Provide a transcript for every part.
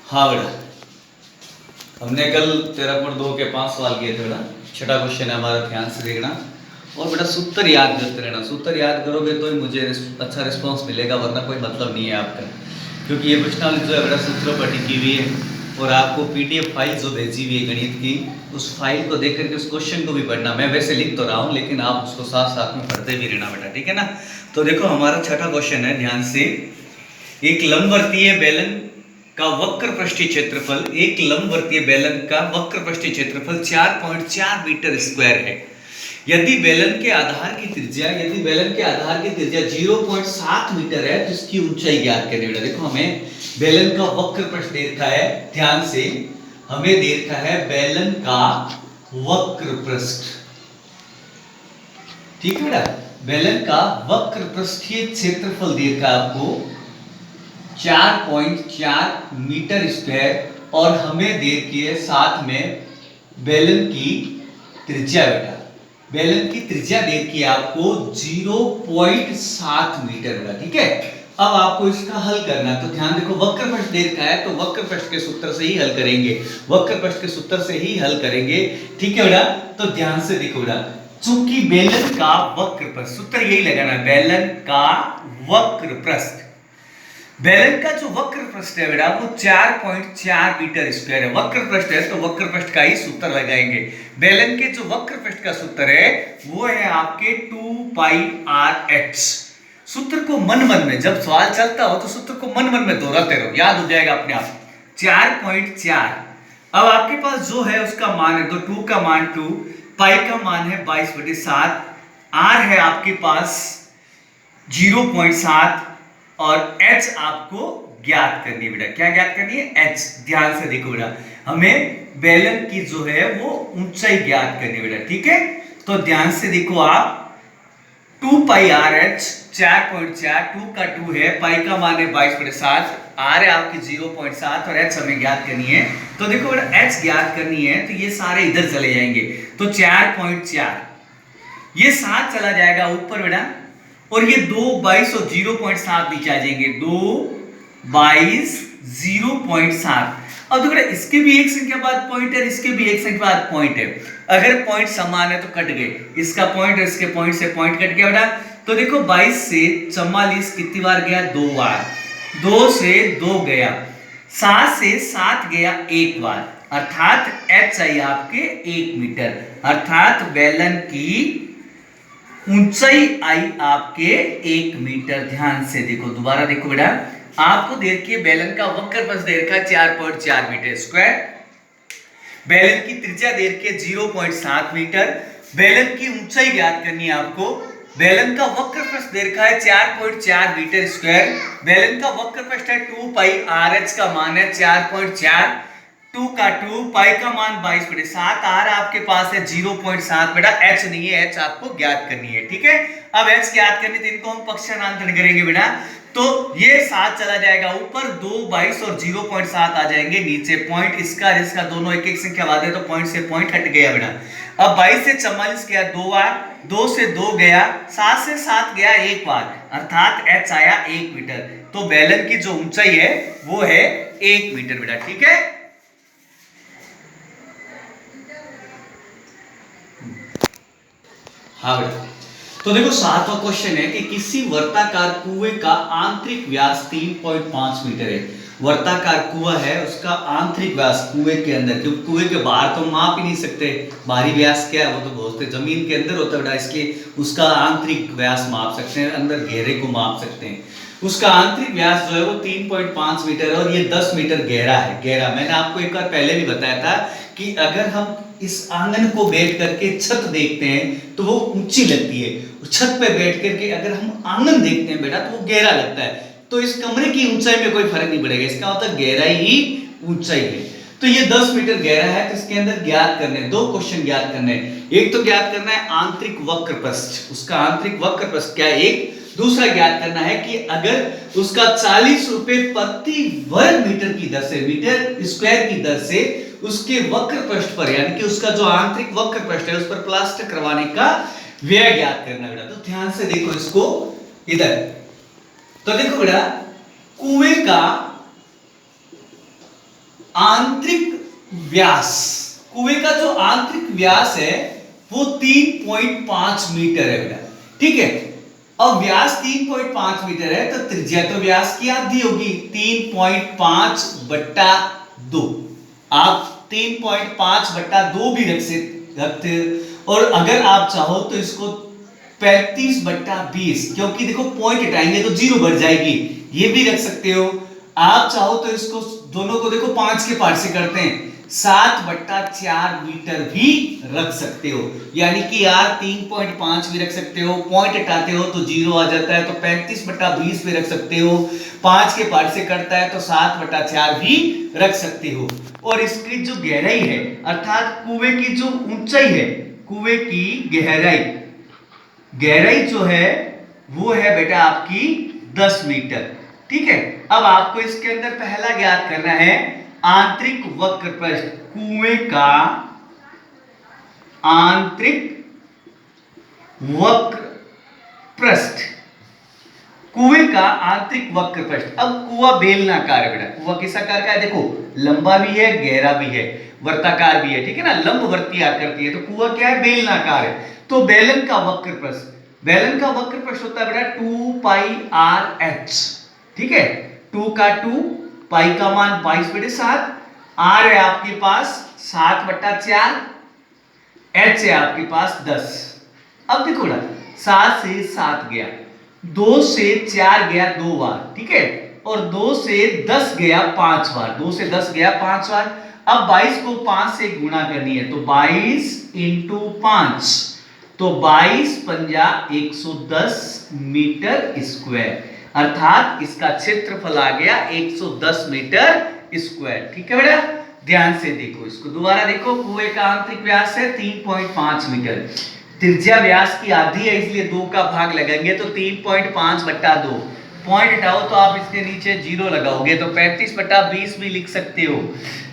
हाँ बेटा, हमने कल 13.2 के 5 सवाल किए थे बेटा। छठा क्वेश्चन है हमारा, ध्यान से देखना और बेटा सूत्र याद करते रहना। सूत्र याद करोगे तो ही मुझे अच्छा रिस्पांस मिलेगा, वरना कोई मतलब नहीं है आपका। क्योंकि ये प्रश्नावली जो है बेटा सूत्रों पर टिकी हुई है और आपको पीडीएफ फाइल जो भेजी हुई है गणित की, उस फाइल को देख करके उस क्वेश्चन को भी पढ़ना। मैं वैसे लिख तो रहा हूँ लेकिन आप उसको साथ साथ में पढ़ते भी रहना बेटा, ठीक है ना। तो देखो हमारा छठा क्वेश्चन है, ध्यान से। एक लंबवर्तीय बेलन का वक्र पृष्ठीय क्षेत्रफल, एक लंबवर्तीय बेलन का वक्र पृष्ठीय क्षेत्रफल 4.4 मीटर स्क्वायर है। यदि बेलन के आधार की त्रिज्या 0.7 मीटर है तो इसकी ऊंचाई ज्ञात करनी बेटा। देखो हमें बेलन का वक्र पृष्ठ दे रखा है, ध्यान से हमें दे रखा है बेलन का वक्र पृष्ठ, ठीक है बेटा। बेलन का वक्र पृष्ठीय क्षेत्रफल दे रखा है आपको 4.4 मीटर स्क्वायर और हमें दे रखी है साथ में बेलन की त्रिज्या बेटा। बेलन की त्रिज्या दे रखी है आपको 0.7 मीटर बेटा, ठीक है। अब आपको इसका हल करना है तो ध्यान देखो, वक्र पृष्ठ दे रखा है तो वक्र पृष्ठ के सूत्र से ही हल करेंगे, वक्र पृष्ठ के सूत्र से ही हल करेंगे, ठीक है बेटा। तो ध्यान से देखो बेटा, चूंकि बेलन का वक्र पृष्ठ, सूत्र यही लगाना है, बेलन का वक्र पृष्ठ, बेलन का जो वक्र पृष्ठ है बेटा वो 4.4 मीटर स्क्वायर है। वक्र पृष्ठ है तो वक्र पृष्ठ का ही सूत्र लगाएंगे। बेलन के जो वक्र पृष्ठ का सूत्र है वो है आपके 2πr(h). सूत्र को मन में, जब सवाल चलता हो तो सूत्र को मन में दोहराते रहो, याद हो जाएगा अपने आप। 4.4, अब आपके पास जो है उसका मान है तो 2 का मान 2, पाई का मान है 22/7, r है आपके पास 0.7 और h आपको ज्ञात करनी है बेटा। क्या ज्ञात करनी है? h। ध्यान से देखो बेटा, हमें बेलन की जो है वो ऊंचाई ज्ञात करनी है बेटा, ठीक है। तो ध्यान से देखो आप, 2πr(h), 4.4, 2 का 2 है, पाई का मान है 22/7, r है आपकी 0.7 और h हमें ज्ञात करनी है। तो देखो बेटा h ज्ञात करनी है तो ये सारे इधर चले जाएंगे, तो 4.4 ये 7 चला जाएगा ऊपर बेटा, और ये 2, 22 और 0.7 नीचे आ जाएंगे, 2, 22, 0.7। अब देखो इसके भी एक संख्या बाद पॉइंट है, इसके भी एक संख्या बाद पॉइंट है। अगर पॉइंट समान है तो कट गए, इसका पॉइंट और इसके पॉइंट से पॉइंट कट गया बेटा। तो देखो 22 से 44 कितनी बार गया? 2 बार। 2 से 2 गया, 7 से 7 गया 1 बार, अर्थात h आई आपके 1 मीटर, अर्थात बेलन की ऊंचाई आई आपके 1 मीटर। ध्यान से देखो, दोबारा देखो बेटा, आपको दे रखी है बेलन का वक्र पृष्ठ दे रखा है 4.4 मीटर स्क्वायर, बेलन की त्रिज्या दे रखी है 0.7 मीटर, बेलन की ऊंचाई ज्ञात करनी है आपको। बेलन का वक्र पृष्ठ दे रखा है 4.4 मीटर स्क्वायर, बेलन का वक्र पृष्ठ है 2πr(h) का मान है 4.4, 2 का 2, पाई का मान 22/7, r आपके पास है 0.7 बेटा, h नहीं है, h आपको ज्ञात करनी है, ठीक है। अब h ज्ञात करनी तो इनको हम पक्षांतरण करेंगे बेटा, तो ये 7 चला जाएगा ऊपर, 2, 22 और 0.7 आ जाएंगे नीचे, पॉइंट इसका दोनों एक एक संख्या वादे तो पॉइंट से पॉइंट हट गया बेटा। अब 22 से 44 गया 2 बार, 2 से 2 गया, 7 से 7 गया 1 बार, अर्थात h आया 1 मीटर। तो बेलन की जो ऊंचाई है वो है 1 मीटर बेटा, ठीक है। हाँ बेटा, तो देखो 7वां क्वेश्चन है कि किसी वर्ताकार कुएं का आंतरिक व्यास 3.5 मीटर है। वर्ताकार कुआं है, उसका आंतरिक व्यास कुएं के अंदर, क्योंकि कुएं के बाहर तो माप ही नहीं सकते, बाहरी व्यास क्या है वो तो बोलते जमीन के अंदर होता है बेटा, इसलिए उसका आंतरिक व्यास माप सकते हैं, अंदर घेरे को माप सकते हैं। उसका आंतरिक व्यास जो है वो 3.5 मीटर है और ये 10 मीटर गहरा है। गहरा मैंने आपको एक बार पहले भी बताया था कि अगर हम इस आंगन को बैठ करके छत देखते हैं तो वो ऊंची लगती है, और छत पे बैठ करके अगर हम आंगन देखते हैं बेटा तो वो गहरा लगता है। तो इस कमरे की ऊंचाई में कोई फर्क नहीं पड़ेगा, इसका मतलब गहराई ही ऊंचाई है। तो ये 10 मीटर गहरा है, तो इसके अंदर ज्ञात करने 2 क्वेश्चन ज्ञात करने, एक तो ज्ञात करना है आंतरिक वक्र पृष्ठ, उसका आंतरिक वक्र पृष्ठ क्या है एक, दूसरा ज्ञात करना है कि अगर उसका 40 रुपए प्रति वर्ग मीटर की दर से, मीटर स्क्वायर की दर से उसके वक्र पृष्ठ पर, यानी कि उसका जो आंतरिक वक्र पृष्ठ है उस पर प्लास्टर करवाने का व्यय ज्ञात करना बेटा। तो ध्यान से देखो इसको इधर, तो देखो बेटा कुएं का आंतरिक व्यास, कुएं का जो आंतरिक व्यास है वो 3.5 मीटर है बेटा, ठीक है। अब व्यास 3.5 मीटर है तो त्रिज्या तो व्यास की आधी होगी, 3.5 बट्टा 2। आप 3.5 बट्टा 2 भी रखते हो, और अगर आप चाहो तो इसको 35 बट्टा 20, क्योंकि देखो पॉइंट हटाएंगे तो जीरो बढ़ जाएगी, ये भी रख सकते हो। आप चाहो तो इसको दोनों को देखो 5 के पार्ट से करते हैं, 7 बट्टा 4 मीटर भी रख सकते हो, यानी कि यार 3.5 भी रख सकते हो, पॉइंट हटाते हो तो जीरो आ जाता है, तो 35 बट्टा 20 भी रख सकते हो, 5 के पार्ट से करता है तो 7 बट्टा 4 भी रख सकते हो। और इसकी जो गहराई है, अर्थात कुएं की जो ऊंचाई है, कुएं की गहराई जो है वो है बेटा आपकी 10 मीटर, ठीक है। अब आपको इसके अंदर पहला ज्ञात करना है आंतरिक वक्र पृष्ठ, कुएं का आंतरिक वक्र पृष्ठ, कुएं का आंतरिक वक्र पृष्ठ। अब कुआं बेलनाकार है बेटा, कुआं किस आकार का है, देखो लंबा भी है, गहरा भी है, वर्ताकार भी है, ठीक है ना, लंबवर्तीय आकृति है, तो कुआं क्या है, बेलनाकार है। तो बेलन का वक्र पृष्ठ, बेलन का वक्र पृष्ठ होता है बेटा 2 पाई आर एच, ठीक है। 2 का 2, पाई का मान 22/7, आर है आपके पास 7/4, एच है आपके पास 10। अब देखो ना, 7 से 7 गया, 2 से 4 गया 2 बार, ठीक है, और 2 से 10 गया 5 बार, 2 से 10 गया 5 बार। अब 22 को 5 से गुणा करनी है, तो 22 इंटू 5, तो 22 पंजा 110 मीटर स्क्वायर, अर्थात इसका क्षेत्रफल आ गया 110 मीटर स्क्वायर, ठीक है बेटा। ध्यान से देखो, इसको दोबारा देखो, कुएं का आंतरिक व्यास है 3.5 मीटर, त्रिज्या व्यास की आधी है, इसलिए 2 का भाग लगाएंगे तो 3.5 बट्टा 2, पॉइंट हटाओ तो आप इसके नीचे जीरो लगाओगे तो 35 बट्टा 20 भी लिख सकते हो।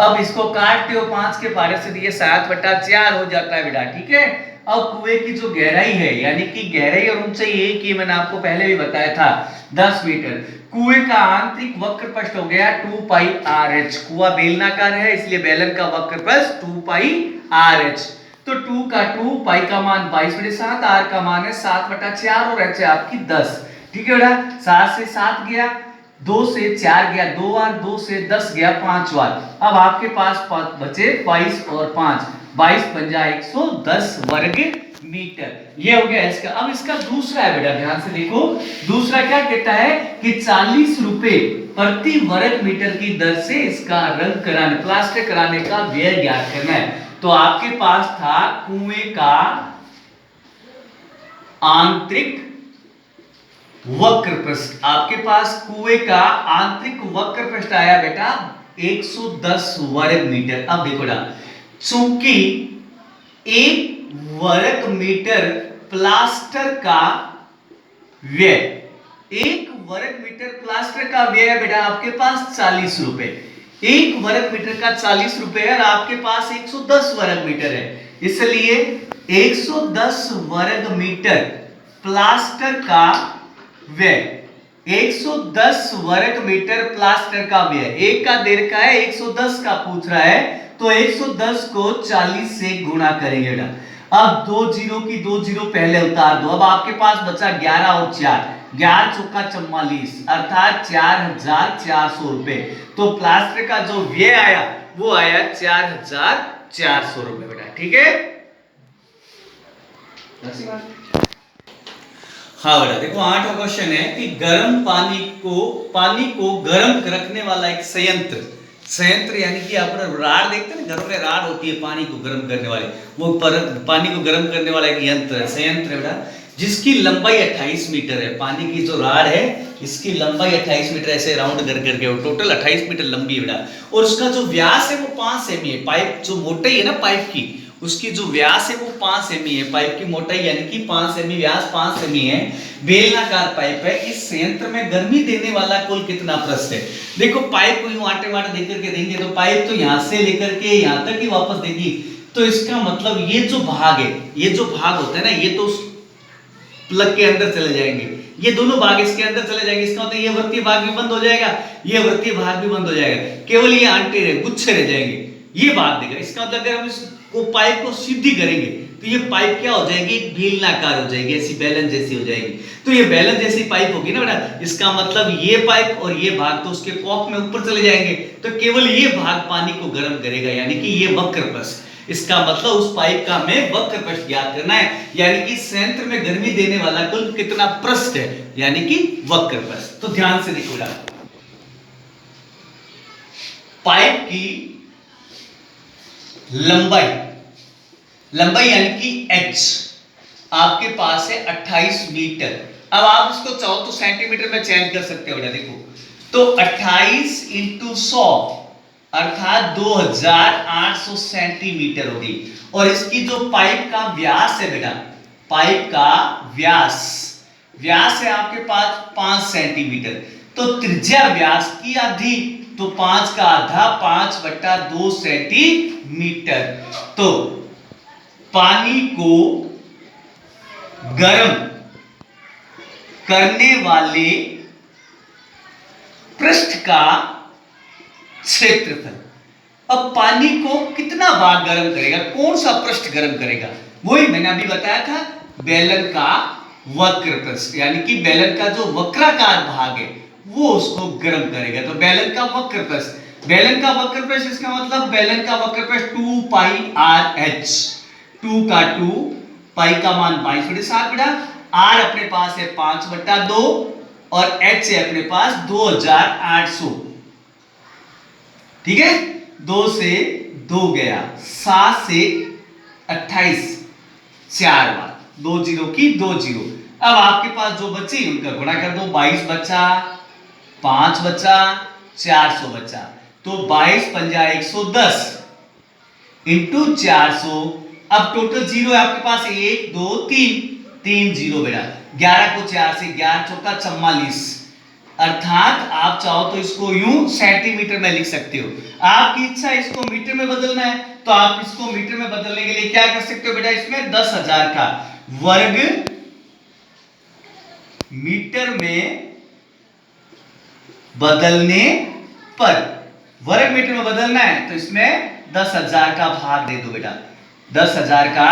अब इसको काटते हो 5 के पारे से, ये 7/4 हो जाता है बेटा, ठीक है। अब कुएं की जो गहराई है, यानी कि गहराई और ऊंचाई एक ही, मैंने आपको पहले भी बताया था 10 मीटर। कुएं का आंतरिक वक्र पृष्ठ हो गया 2 पाई आर एच, कुआं बेलनाकार है इसलिए बेलन का वक्र पृष्ठ 2 पाई आर एच। तो 2 का 2, पाई का मान 22/7, आर का मान है 7/4 और एच है आपकी 10, ठीक है बेटा। 7 से 7 गया, 2 से 4 गया 2 बार, 2 से 10 गया 5 बार। अब आपके पास बचे 22 और 5, 22 पंजा 110 वर्ग मीटर, ये हो गया इसका। अब इसका दूसरा है बेटा, ध्यान से देखो, दूसरा क्या कहता है कि 40 रुपए प्रति वर्ग मीटर की दर से इसका रंग कराने, प्लास्टर कराने का व्यय ज्ञात करना है। तो आपके पास था कुएं का आंतरिक वक्र पृष्ठ, आपके पास कुएं का आंतरिक वक्र पृष्ठ आया बेटा 110 वर्ग मीटर। अब देखो ना, चूंकि 1 वर्ग मीटर प्लास्टर का व्यय, 1 वर्ग मीटर प्लास्टर का व्यय है बेटा आपके पास 40 रुपए, 1 वर्ग मीटर का 40 रुपए है, और आपके पास 110 वर्ग मीटर है, इसलिए 110 वर्ग मीटर प्लास्टर का व्यय, 110 वर्ग मीटर प्लास्टर का व्यय, एक का देर का है 110 का पूछ रहा है, तो 110 को 40 से गुणा करेंगे बेटा। अब 2 जीरो की 2 जीरो पहले उतार दो, अब आपके पास बचा 11 और 4, 11 चौका 44, अर्थात 4400 रुपए। तो प्लास्टर का जो व्यय आया वो आया 4400 रुपए बेटा, ठीक है। हाँ बेटा देखो, 8वां क्वेश्चन है कि गर्म पानी को गर्म रखने वाला एक संयंत्र यानी कि अपना राड देखते हैं ना, घरों में राड होती है पानी को गर्म करने वाली, वो पानी को गर्म करने वाला एक यंत्र है, संयंत्र है बेटा, जिसकी लंबाई 28 मीटर है। पानी की जो राड है इसकी लंबाई 28 मीटर, ऐसे राउंड कर करके वो टोटल 28 मीटर लंबी है बेटा, और उसका जो व्यास है वो 5 सेमी है। पाइप जो मोटाई है ना पाइप की, उसकी जो व्यास है वो 5 सेमी है, पाइप की मोटाई यानी कि 5 सेमी, व्यास 5 सेमी है, बेलनाकार पाइप है। इस संयंत्र में गर्मी देने वाला कुल कितना पृष्ठ है? देखो पाइप को यूं आटे वाटे देकर के देंगे तो पाइप तो यहां से लेकर के यहां तक ही वापस देगी, तो इसका मतलब ये जो भाग है, ये जो भाग होता है ना, ये तो प्लग के अंदर चले जाएंगे, ये दोनों भाग इसके अंदर चले जाएंगे, इसका मतलब ये वृत्तीय भाग भी बंद हो जाएगा, ये वृत्तीय भाग भी बंद हो जाएगा, केवल ये आंटे रहे गुच्छे रह जाएंगे, ये भाग देगा। इसका मतलब अगर हम इसको पाइप को सीधी करेंगे तो ये पाइप क्या हो जाएगी, बेलनाकार हो जाएगी, ऐसी बेलन जैसी हो जाएगी। तो ये बेलन जैसी पाइप होगी ना बेटा, इसका मतलब ये पाइप और ये भाग तो उसके कॉक में ऊपर चले जाएंगे, तो केवल ये भाग पानी को गर्म करेगा, यानी कि ये वक्र पृष्ठ। इसका मतलब उस पाइप का हमें वक्र पृष्ठ ज्ञात करना है, यानी कि संयंत्र में गर्मी देने वाला कुल कितना पृष्ठ है, यानी कि वक्र पृष्ठ। तो ध्यान से देखो बेटा, पाइप की लंबाई यानी कि h आपके पास है 28 मीटर। अब आप इसको चाहो तो सेंटीमीटर में चेंज कर सकते हो बेटा, देखो तो 28 × 100 अर्थात 2800 सेंटीमीटर होगी। और इसकी जो पाइप का व्यास है बेटा, पाइप का व्यास है आपके पास 5 सेंटीमीटर, तो त्रिज्या व्यास की आधी, तो 5 का आधा 5/2 सेंटीमीटर। तो पानी को गर्म करने वाले पृष्ठ का क्षेत्रफल। अब पानी को कितना बार गर्म करेगा, कौन सा पृष्ठ गर्म करेगा, वही मैंने अभी बताया था, बेलन का वक्र पृष्ठ, यानी कि बेलन का जो वक्राकार भाग है वो उसको गर्म करेगा। तो बेलन का वक्र पृष्ठ, बेलन का वक्र पृष्ठ, इसका मतलब बेलन का वक्र पृष्ठ 2πRh, 2 का 2, पाई का मान 22/7 बेटा, r अपने पास है 5/2 और h है अपने पास 2800, ठीक है, 2 से 2 गया, 7 से 28, 4 बार, 2 जीरो की 2 जीरो। अब आपके पास जो बचे उनका गुणा कर दो, 22 बचा, 5 बचा, 400 बचा, तो 22 पंजा 110 इंटू 400। अब टोटल जीरो है आपके पास 1 2 3 जीरो बेटा, 11 को 4 से 11 चौका 44, अर्थात आप चाहो तो इसको यूं सेंटीमीटर में लिख सकते हो। आपकी इच्छा इसको मीटर में बदलना है तो आप इसको मीटर में बदलने के लिए क्या कर सकते हो बेटा, इसमें 10,000 का वर्ग मीटर में बदलने पर, वर्ग मीटर में बदलना है तो इसमें 10,000 का भाग दे दो बेटा, 10,000 का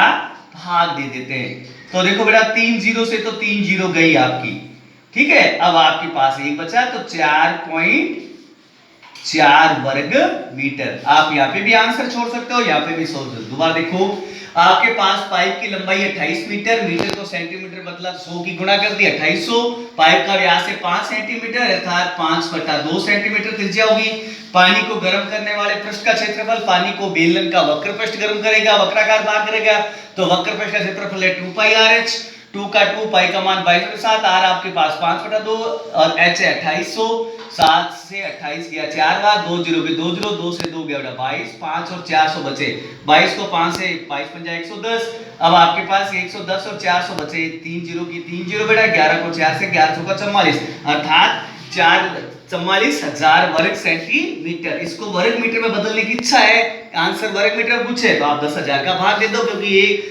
भाग दे देते हैं। तो देखो बेटा 3 जीरो से तो 3 जीरो गई आपकी, ठीक है। अब आपके पास एक बचा तो 4.4 वर्ग मीटर। आप यहाँ पे भी आंसर छोड़ सकते हो, यहाँ पे भी छोड़ सकते हो। दोबारा देखो, आपके पास पाइप की लंबाई 28 मीटर, मीटर को सेंटीमीटर मतलब 100 की गुणा कर दी 2800, पाइप का व्यास है 5 सेंटीमीटर अर्थात 5/2 सेंटीमीटर त्रिज्या होगी। पानी को गर्म करने वाले पृष्ठ का क्षेत्रफल, पानी को बेलन का वक्र पृष्ठ गर्म करेगा, वक्राकार भाग करेगा, तो वक्र पृष्ठ का क्षेत्रफल है 2πRh, 2 का 2, पाई का मान 22/7, r आपके पास 5/2 और h है 2800, 7 से 28 गया 4 बार, 2 जीरो के 2 जीरो, 2 से 2 गया बेटा 22, 5 और 400 बचे, 22 को 5 से 22 पंजा 110। अब आपके पास 110 और 400 बचे, 3 जीरो की 3 जीरो बेटा, 11 को 4 से 11 चौका 44, अर्थात 44,000 वर्ग सेंटीमीटर। इसको वर्ग मीटर में बदलने की इच्छा है, आंसर वर्ग मीटर पूछे तो आप 10,000 का भाग दे दो, क्योंकि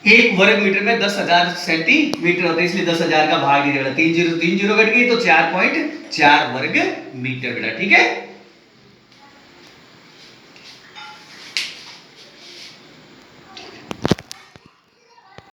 एक वर्ग मीटर में 10,000 सेंटीमीटर होता है, इसलिए 10,000 का भाग दीजिएगा। 3 जीरो कट गई तो 4.4 वर्ग मीटर बेटा, ठीक है।